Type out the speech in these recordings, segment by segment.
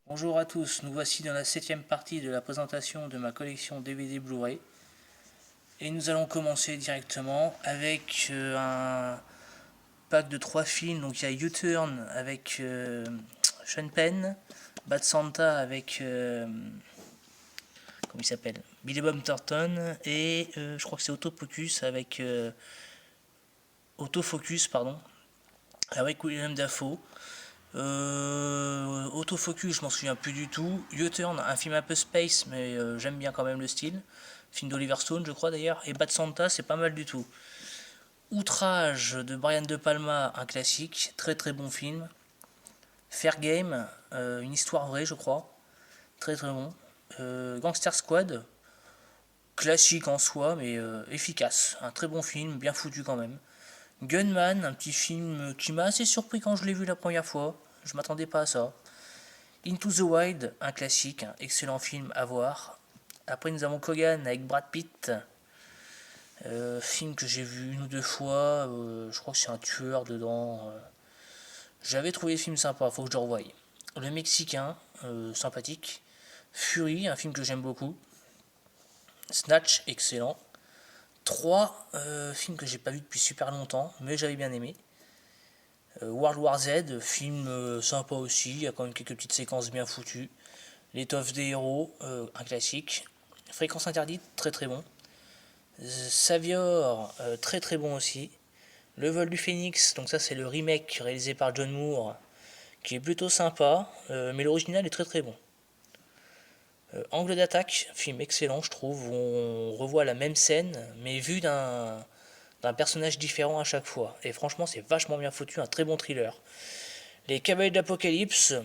Bonjour à tous, nous voici dans la 7ème partie de la présentation de ma collection DVD Blu-ray. Et nous allons commencer directement avec un pack de 3 films. Donc il y a U-Turn avec Sean Penn, Bad Santa avec comment il s'appelle, Billy Bob Thornton, et je crois que c'est Autofocus avec avec William Dafoe. Autofocus, je m'en souviens plus du tout. U-Turn, un film un peu space, mais j'aime bien quand même le style. Film d'Oliver Stone, je crois d'ailleurs. Et Bad Santa, c'est pas mal du tout. Outrage de Brian De Palma, un classique, très très bon film. Fair Game, une histoire vraie, je crois, très très bon. Gangster Squad, classique en soi, mais efficace. Un très bon film, bien foutu quand même. Gunman, un petit film qui m'a assez surpris quand je l'ai vu la première fois. Je m'attendais pas à ça. Into the Wild, un classique, un excellent film à voir. Après nous avons Kogan avec Brad Pitt, film que j'ai vu une ou deux fois, je crois que c'est un tueur dedans. J'avais trouvé le film sympa, faut que je le revoie. Le Mexicain, sympathique. Fury, un film que j'aime beaucoup. Snatch, excellent. Trois films que j'ai pas vu depuis super longtemps, mais j'avais bien aimé. World War Z, film sympa aussi, il y a quand même quelques petites séquences bien foutues. L'étoffe des héros, un classique. Fréquence interdite, très très bon. Savior, très très bon aussi. Le vol du phénix, donc ça c'est le remake réalisé par John Moore, qui est plutôt sympa, mais l'original est très très bon. Angle d'attaque, film excellent je trouve, où on revoit la même scène, mais vue d'un personnage différent à chaque fois. Et franchement c'est vachement bien foutu, un très bon thriller. Les Cavaliers de l'Apocalypse,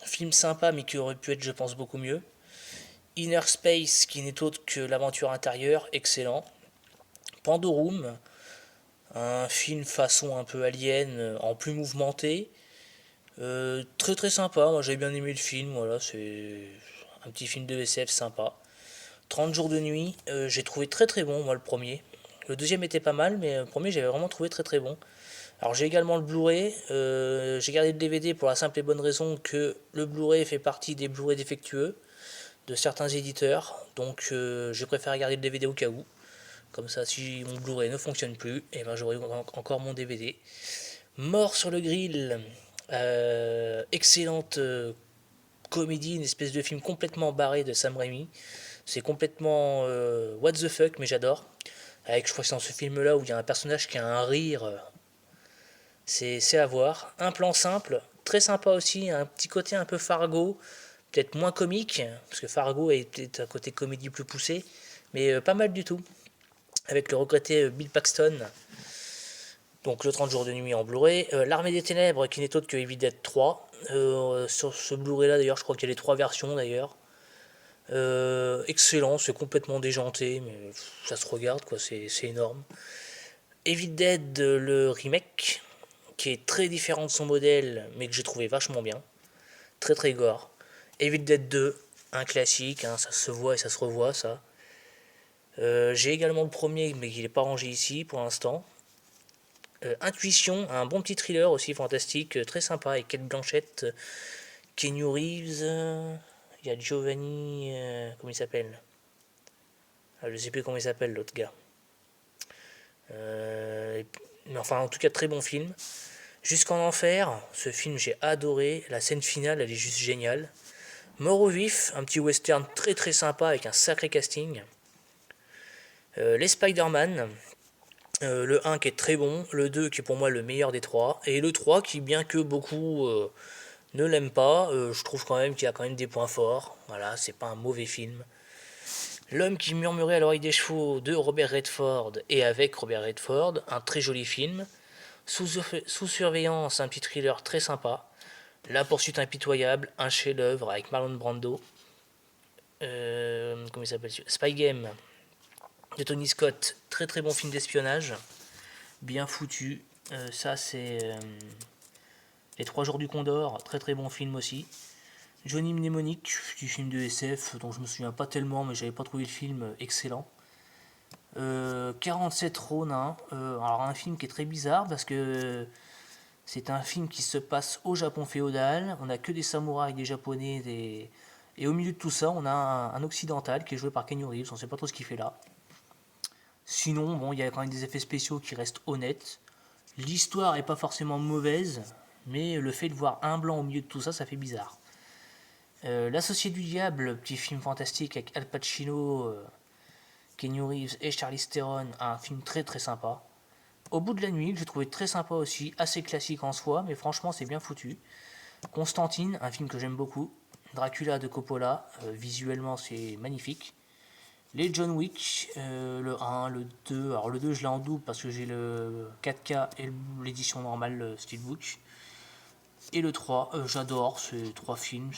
film sympa mais qui aurait pu être je pense beaucoup mieux. Inner Space, qui n'est autre que l'aventure intérieure, excellent. Pandorum, un film façon un peu alien, en plus mouvementé. Très très sympa, moi j'ai bien aimé le film, voilà, c'est un petit film de SF sympa. 30 jours de nuit, j'ai trouvé très très bon, moi le premier. Le deuxième était pas mal, mais le premier j'avais vraiment trouvé très très bon. Alors j'ai également le Blu-ray, j'ai gardé le DVD pour la simple et bonne raison que le Blu-ray fait partie des Blu-ray défectueux de certains éditeurs, donc je préfère garder le DVD au cas où. Comme ça, si mon Blu-ray ne fonctionne plus, et ben j'aurai encore mon DVD. Mort sur le grill, excellente comédie, une espèce de film complètement barré de Sam Raimi. C'est complètement what the fuck, mais j'adore. Avec, je crois que c'est dans ce film-là où il y a un personnage qui a un rire, c'est à voir. Un plan simple, très sympa aussi, un petit côté un peu Fargo, peut-être moins comique, parce que Fargo est peut-être un côté comédie plus poussé, mais pas mal du tout. Avec le regretté Bill Paxton, donc le 30 jours de nuit en Blu-ray. L'Armée des Ténèbres, qui n'est autre que Evil Dead 3. Sur ce Blu-ray là d'ailleurs, je crois qu'il y a les trois versions d'ailleurs. Excellent, c'est complètement déjanté, mais ça se regarde quoi, c'est énorme. Evil Dead, le remake, qui est très différent de son modèle, mais que j'ai trouvé vachement bien. Très très gore. Evil Dead 2, un classique, hein, ça se voit et ça se revoit ça. J'ai également le premier, mais qui n'est pas rangé ici pour l'instant. Intuition, un bon petit thriller aussi fantastique, très sympa, avec Kate Blanchett, Keanu Reeves, il y a Giovanni, comment il s'appelle, je sais plus comment il s'appelle l'autre gars. Mais enfin, en tout cas, très bon film. Jusqu'en enfer, ce film j'ai adoré, la scène finale elle est juste géniale. Mort au vif, un petit western très très sympa avec un sacré casting. Les Spider-Man, le 1 qui est très bon, le 2 qui est pour moi le meilleur des trois, et le 3 qui, bien que beaucoup ne l'aiment pas, je trouve quand même qu'il a quand même des points forts. Voilà, c'est pas un mauvais film. L'homme qui murmurait à l'oreille des chevaux de Robert Redford et avec Robert Redford, un très joli film. Sous surveillance, un petit thriller très sympa. La poursuite impitoyable, un chef-d'œuvre avec Marlon Brando. Comment il s'appelle Spy Game de Tony Scott, très très bon film d'espionnage, bien foutu. Ça c'est Les 3 jours du Condor, très très bon film aussi. Johnny Mnemonic, petit film de SF dont je me souviens pas tellement, mais j'avais pas trouvé le film excellent. 47 Ronin, alors un film qui est très bizarre parce que C'est un film qui se passe au Japon féodal, on n'a que des samouraïs, des japonais, et au milieu de tout ça, on a un occidental qui est joué par Keanu Reeves, on sait pas trop ce qu'il fait là. Sinon, bon, il y a quand même des effets spéciaux qui restent honnêtes. L'histoire est pas forcément mauvaise, mais le fait de voir un blanc au milieu de tout ça, ça fait bizarre. L'Associé du Diable, petit film fantastique avec Al Pacino, Keanu Reeves et Charlize Theron, un film très très sympa. Au bout de la nuit, que j'ai trouvé très sympa aussi, assez classique en soi, mais franchement c'est bien foutu. Constantine, un film que j'aime beaucoup. Dracula de Coppola, visuellement c'est magnifique. Les John Wick, le 1, le 2, alors le 2 je l'ai en double parce que j'ai le 4K et l'édition normale, le Steelbook. Et le 3, j'adore ces trois films,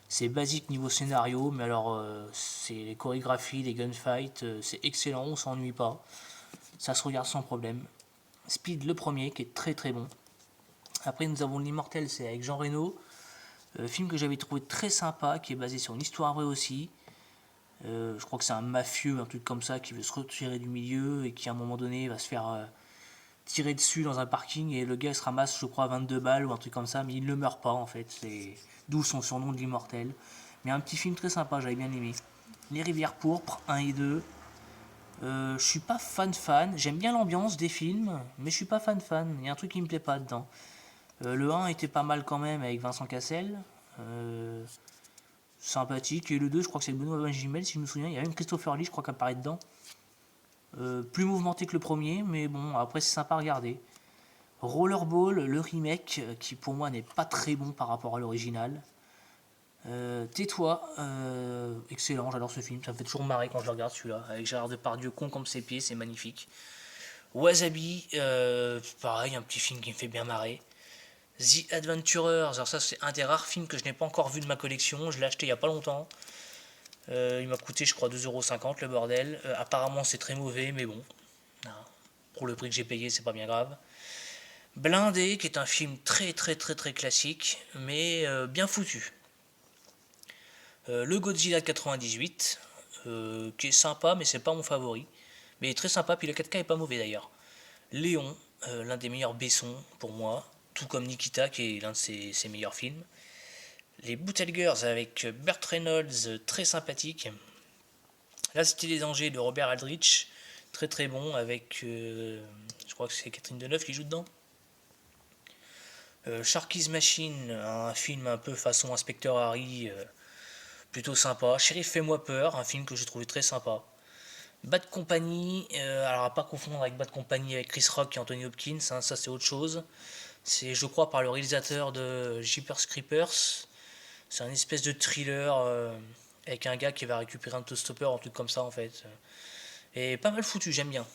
c'est basique niveau scénario, mais alors c'est les chorégraphies, les gunfights, c'est excellent, on s'ennuie pas, ça se regarde sans problème. Speed le premier qui est très très bon. Après nous avons l'Immortel, c'est avec Jean Reno, film que j'avais trouvé très sympa, qui est basé sur une histoire vraie aussi. Je crois que c'est un mafieux, un truc comme ça, qui veut se retirer du milieu et qui à un moment donné va se faire tirer dessus dans un parking et le gars se ramasse je crois 22 balles ou un truc comme ça, mais il ne meurt pas en fait, c'est d'où son surnom de l'immortel. Mais un petit film très sympa, j'avais bien aimé. Les Rivières Pourpres 1 et 2. Je suis pas fan, j'aime bien l'ambiance des films, mais je suis pas fan, il y a un truc qui me plaît pas dedans. Le 1 était pas mal quand même avec Vincent Cassel, sympathique, et le 2 je crois que c'est Benoît Magimel si je me souviens, il y a même Christopher Lee je crois qui apparaît dedans. Plus mouvementé que le premier, mais bon, après c'est sympa à regarder. Rollerball, le remake, qui pour moi n'est pas très bon par rapport à l'original. Tais-toi, excellent, j'adore ce film, ça me fait toujours marrer quand je le regarde celui-là, avec Gérard Depardieu con comme ses pieds, c'est magnifique. Wasabi, pareil, un petit film qui me fait bien marrer. The Adventurers, alors ça c'est un des rares films que je n'ai pas encore vu de ma collection, je l'ai acheté il n'y a pas longtemps. Il m'a coûté je crois 2,50€ le bordel. Apparemment c'est très mauvais, mais bon, pour le prix que j'ai payé c'est pas bien grave. Blindé, qui est un film très très très très classique, mais bien foutu. Le Godzilla 98, qui est sympa, mais c'est pas mon favori. Mais très sympa, puis le 4K est pas mauvais d'ailleurs. Léon, l'un des meilleurs Bessons pour moi, tout comme Nikita, qui est l'un de ses meilleurs films. Les Bootleggers avec Burt Reynolds, très sympathique. La Cité des Dangers de Robert Aldrich, très très bon, avec, je crois que c'est Catherine Deneuve qui joue dedans. Sharky's Machine, un film un peu façon Inspecteur Harry, plutôt sympa. Sheriff Fais-moi peur, un film que j'ai trouvé très sympa. Bad Company, alors à pas confondre avec Bad Company avec Chris Rock et Anthony Hopkins, hein, ça c'est autre chose. C'est je crois par le réalisateur de Jeepers Creepers. C'est un espèce de thriller avec un gars qui va récupérer un autostopper, un truc comme ça en fait. Et pas mal foutu, j'aime bien.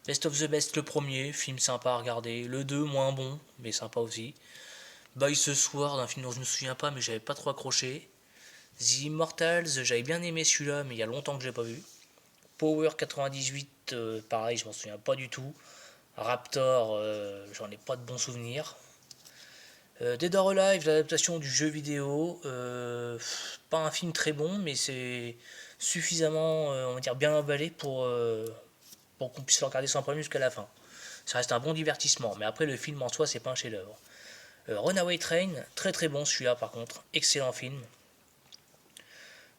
Best of the Best le premier, film sympa à regarder. Le 2 moins bon, mais sympa aussi. By ce soir, d'un film dont je me souviens pas, mais j'avais pas trop accroché. The Immortals, j'avais bien aimé celui-là, mais il y a longtemps que je l'ai pas vu. Power 98, pareil, je m'en souviens pas du tout. Raptor, j'en ai pas de bons souvenirs. Dead or Alive, l'adaptation du jeu vidéo, pas un film très bon, mais c'est suffisamment, on va dire, bien emballé pour qu'on puisse le regarder sans problème jusqu'à la fin. Ça reste un bon divertissement, mais après le film en soi, c'est pas un chef-d'œuvre. Runaway Train, très très bon celui-là par contre, excellent film.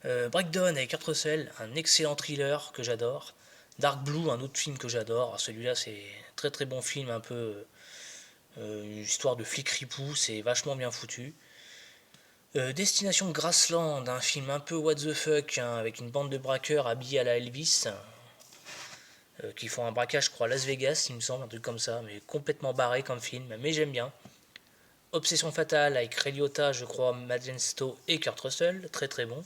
Breakdown avec Kurt Russell, un excellent thriller que j'adore. Dark Blue, un autre film que j'adore. Celui-là, c'est très très bon film, un peu une histoire de flic ripou, c'est vachement bien foutu. Destination Grassland, un film un peu what the fuck, hein, avec une bande de braqueurs habillés à la Elvis, qui font un braquage, je crois, à Las Vegas, il me semble, un truc comme ça, mais complètement barré comme film, mais j'aime bien. Obsession fatale avec Ray Liotta, je crois, Madeleine Stowe et Kurt Russell, très très bon.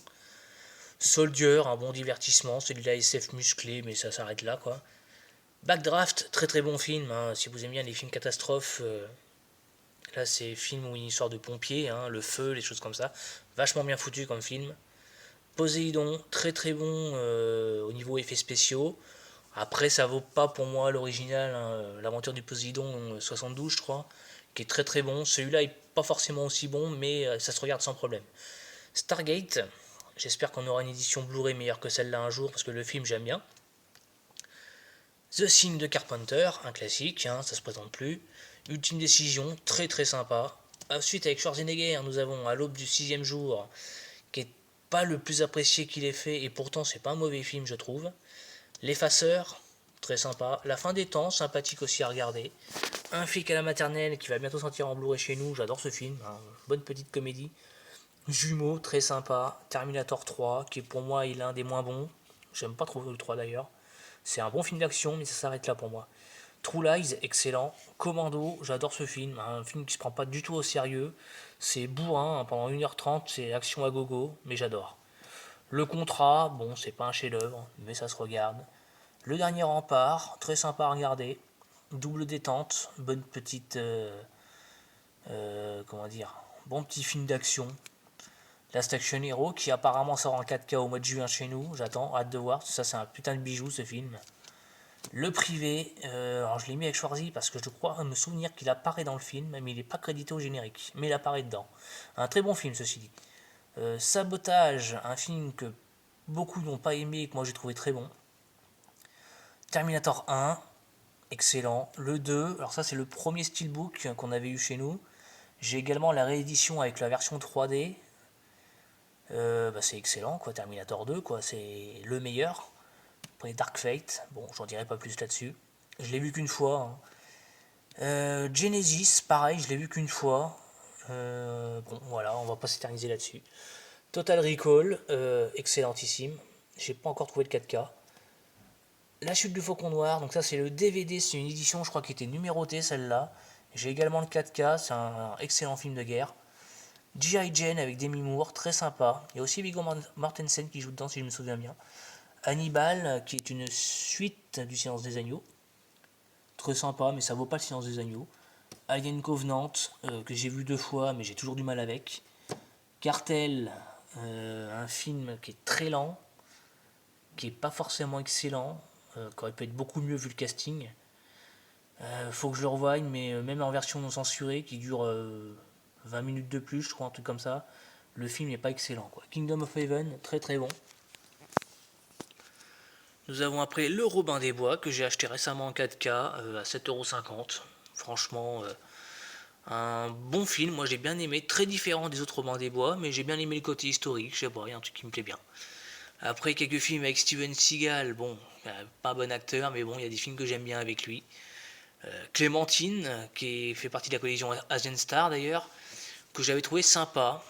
Soldier, un bon divertissement, c'est de la SF musclé, mais ça s'arrête là, quoi. Backdraft, très très bon film, hein, si vous aimez bien les films catastrophes. Là, c'est film où une histoire de pompiers, hein, le feu, les choses comme ça. Vachement bien foutu comme film. Poséidon, très très bon au niveau effets spéciaux. Après, ça vaut pas pour moi l'original, hein, l'aventure du Poséidon 72, je crois, qui est très très bon. Celui-là est pas forcément aussi bon, mais ça se regarde sans problème. Stargate, j'espère qu'on aura une édition Blu-ray meilleure que celle-là un jour, parce que le film j'aime bien. The Thing de Carpenter, un classique, hein, ça se présente plus. Ultime décision, très très sympa. Ensuite, avec Schwarzenegger, nous avons À l'aube du sixième jour, qui est pas le plus apprécié qu'il ait fait, et pourtant c'est pas un mauvais film, je trouve. L'Effaceur, très sympa. La fin des temps, sympathique aussi à regarder. Un flic à la maternelle qui va bientôt sortir en Blu-ray chez nous, j'adore ce film, hein. Bonne petite comédie. Jumeaux, très sympa. Terminator 3, qui pour moi est l'un des moins bons. J'aime pas trop le 3 d'ailleurs. C'est un bon film d'action, mais ça s'arrête là pour moi. True Lies, excellent. Commando, j'adore ce film. Un film qui se prend pas du tout au sérieux. C'est bourrin, hein, pendant 1h30, c'est action à gogo, mais j'adore. Le Contrat, bon, c'est pas un chef-d'œuvre, mais ça se regarde. Le Dernier Rempart, très sympa à regarder. Double détente, bonne petite. Comment dire, bon petit film d'action. Last Action Hero, qui apparemment sort en 4K au mois de juin chez nous. J'attends, hâte de voir. Ça, c'est un putain de bijou ce film. Le Privé, alors je l'ai mis avec Schwarzy parce que je crois me souvenir qu'il apparaît dans le film, mais il n'est pas crédité au générique. Mais il apparaît dedans. Un très bon film, ceci dit. Sabotage, un film que beaucoup n'ont pas aimé et que moi j'ai trouvé très bon. Terminator 1, excellent. Le 2, alors ça c'est le premier steelbook qu'on avait eu chez nous. J'ai également la réédition avec la version 3D. C'est excellent, quoi. Terminator 2, quoi, c'est le meilleur. Après Dark Fate, bon, j'en dirai pas plus là-dessus. Je l'ai vu qu'une fois, hein. Genesis, pareil, je l'ai vu qu'une fois. Bon, voilà, on va pas s'éterniser là-dessus. Total Recall, excellentissime. J'ai pas encore trouvé le 4K. La chute du Faucon Noir, donc ça c'est le DVD, c'est une édition, je crois, qui était numérotée celle-là. J'ai également le 4K, c'est un excellent film de guerre. G.I. Jane avec Demi Moore, très sympa. Il y a aussi Viggo Mortensen qui joue dedans, si je me souviens bien. Hannibal, qui est une suite du Silence des Agneaux. Très sympa, mais ça vaut pas le Silence des Agneaux. Alien Covenant, que j'ai vu 2 fois, mais j'ai toujours du mal avec. Cartel, un film qui est très lent, qui est pas forcément excellent, qui aurait pu être beaucoup mieux vu le casting. Faut que je le revoie, mais même en version non censurée, qui dure 20 minutes de plus, je crois, un truc comme ça, le film n'est pas excellent, quoi. Kingdom of Heaven, très très bon. Nous avons après Le Robin des Bois, que j'ai acheté récemment en 4K à 7,50€. Franchement, un bon film, moi j'ai bien aimé, très différent des autres Robins des Bois, mais j'ai bien aimé le côté historique, je sais pas, il y a un truc qui me plaît bien. Après quelques films avec Steven Seagal, bon, pas un bon acteur, mais bon, il y a des films que j'aime bien avec lui. Clémentine, qui fait partie de la collision Asian Star d'ailleurs, que j'avais trouvé sympa.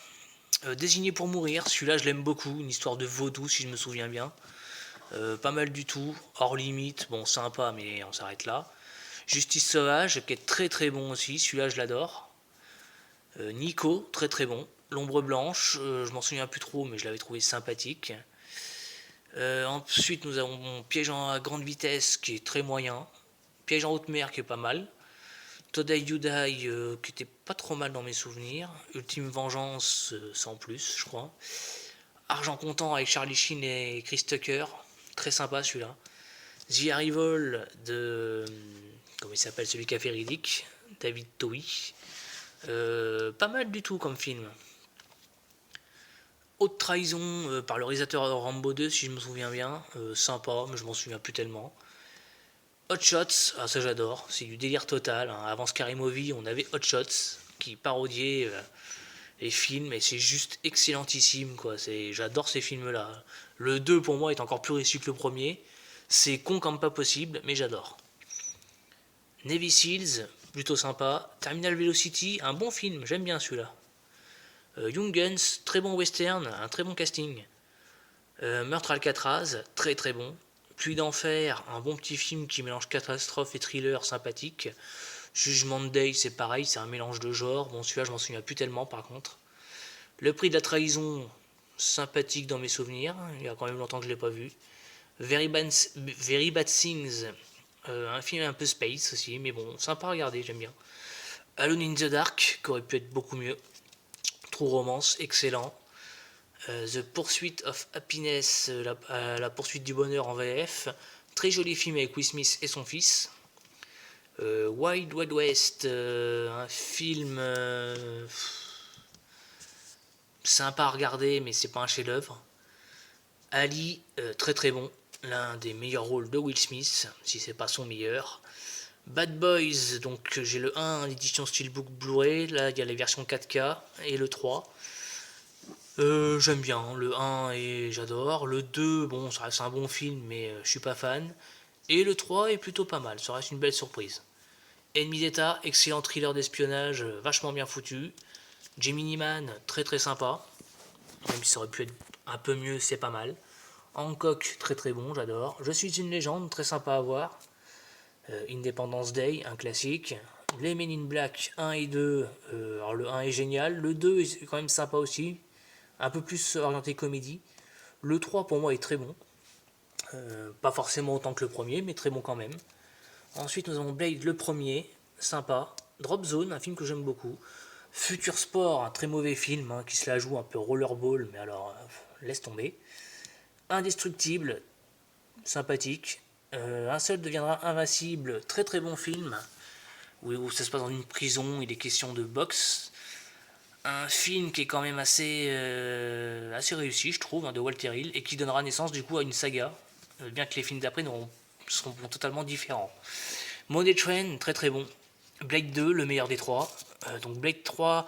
Désigné pour mourir, celui-là je l'aime beaucoup, une histoire de vaudou si je me souviens bien. Pas mal du tout, hors limite, bon sympa mais on s'arrête là. Justice Sauvage, qui est très très bon aussi, celui-là je l'adore. Nico, très très bon. L'Ombre Blanche, je m'en souviens plus trop mais je l'avais trouvé sympathique. Ensuite nous avons Piège à grande vitesse qui est très moyen. Piège en haute mer qui est pas mal. Today You Die qui était pas trop mal dans mes souvenirs. Ultime Vengeance sans plus je crois. Argent comptant avec Charlie Sheen et Chris Tucker, très sympa celui-là. The Arrival de. Comment il s'appelle celui qui a fait Riddick, David Towie. Pas mal du tout comme film. Haute trahison par le réalisateur de Rambo 2, si je me souviens bien. Sympa, mais je m'en souviens plus tellement. Hot Shots, ça j'adore, c'est du délire total, hein. Avant Scary Movie, on avait Hot Shots qui parodiait les films et c'est juste excellentissime, quoi. J'adore ces films-là. Le 2 pour moi est encore plus réussi que le premier. C'est con comme pas possible, mais j'adore. Navy Seals, plutôt sympa. Terminal Velocity, un bon film, j'aime bien celui-là. Young Guns, très bon western, un très bon casting. Meurtre Alcatraz, très très bon. Pluie d'enfer, un bon petit film qui mélange catastrophe et thriller sympathique. Judgment Day, c'est pareil, c'est un mélange de genres. Bon, celui-là, je m'en souviens plus tellement par contre. Le Prix de la Trahison, sympathique dans mes souvenirs. Il y a quand même longtemps que je ne l'ai pas vu. Very Bad Things, un film un peu space aussi, mais bon, sympa à regarder, j'aime bien. Alone in the Dark, qui aurait pu être beaucoup mieux. True Romance, excellent. The Pursuit of Happiness, la poursuite du bonheur en VF. Très joli film avec Will Smith et son fils. Wild Wild West, un film sympa à regarder, mais c'est pas un chef-d'œuvre. Ali, très très bon, l'un des meilleurs rôles de Will Smith, si c'est pas son meilleur. Bad Boys, donc j'ai le 1 édition Steelbook Blu-ray, là il y a les versions 4K et le 3. J'aime bien, le 1 et j'adore, le 2, bon ça reste un bon film mais je suis pas fan, et le 3 est plutôt pas mal, ça reste une belle surprise. Ennemi d'État, excellent thriller d'espionnage, vachement bien foutu. Gemini Man, très très sympa, même si ça aurait pu être un peu mieux, c'est pas mal. Hancock, très très bon, j'adore. Je suis une légende, très sympa à voir. Independence Day, un classique. Les Men in Black 1 et 2, alors le 1 est génial, le 2 est quand même sympa aussi, un peu plus orienté comédie. Le 3 pour moi est très bon, pas forcément autant que le premier, mais très bon quand même. Ensuite nous avons Blade le premier, sympa. Drop Zone, un film que j'aime beaucoup. Future Sport, un très mauvais film, hein, qui se la joue un peu rollerball, mais alors laisse tomber. Indestructible, sympathique. Un seul deviendra invincible, très très bon film, où ça se passe dans une prison, il est question de boxe. Un film qui est quand même assez réussi, je trouve, hein, de Walter Hill, et qui donnera naissance du coup à une saga, bien que les films d'après seront totalement différents. Money Train, très très bon. Blade 2, le meilleur des trois. Donc Blade 3,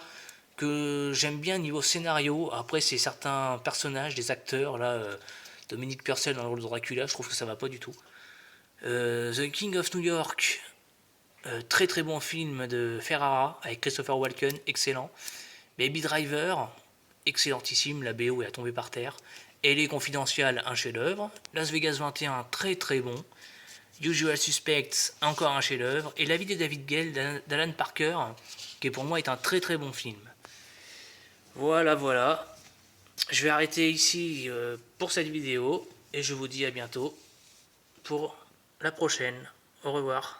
que j'aime bien niveau scénario. Après, c'est certains personnages, des acteurs, là, Dominique Purcell dans le rôle de Dracula, je trouve que ça va pas du tout. The King of New York, très très bon film de Ferrara avec Christopher Walken, excellent. Baby Driver, excellentissime, la BO est à tomber par terre. Elle confidentielle, un chef-d'œuvre. Las Vegas 21, très très bon. Usual Suspects, encore un chef-d'œuvre. Et La vie de David Gale d'Alan Parker, qui pour moi est un très très bon film. Voilà, voilà. Je vais arrêter ici pour cette vidéo et je vous dis à bientôt pour la prochaine. Au revoir.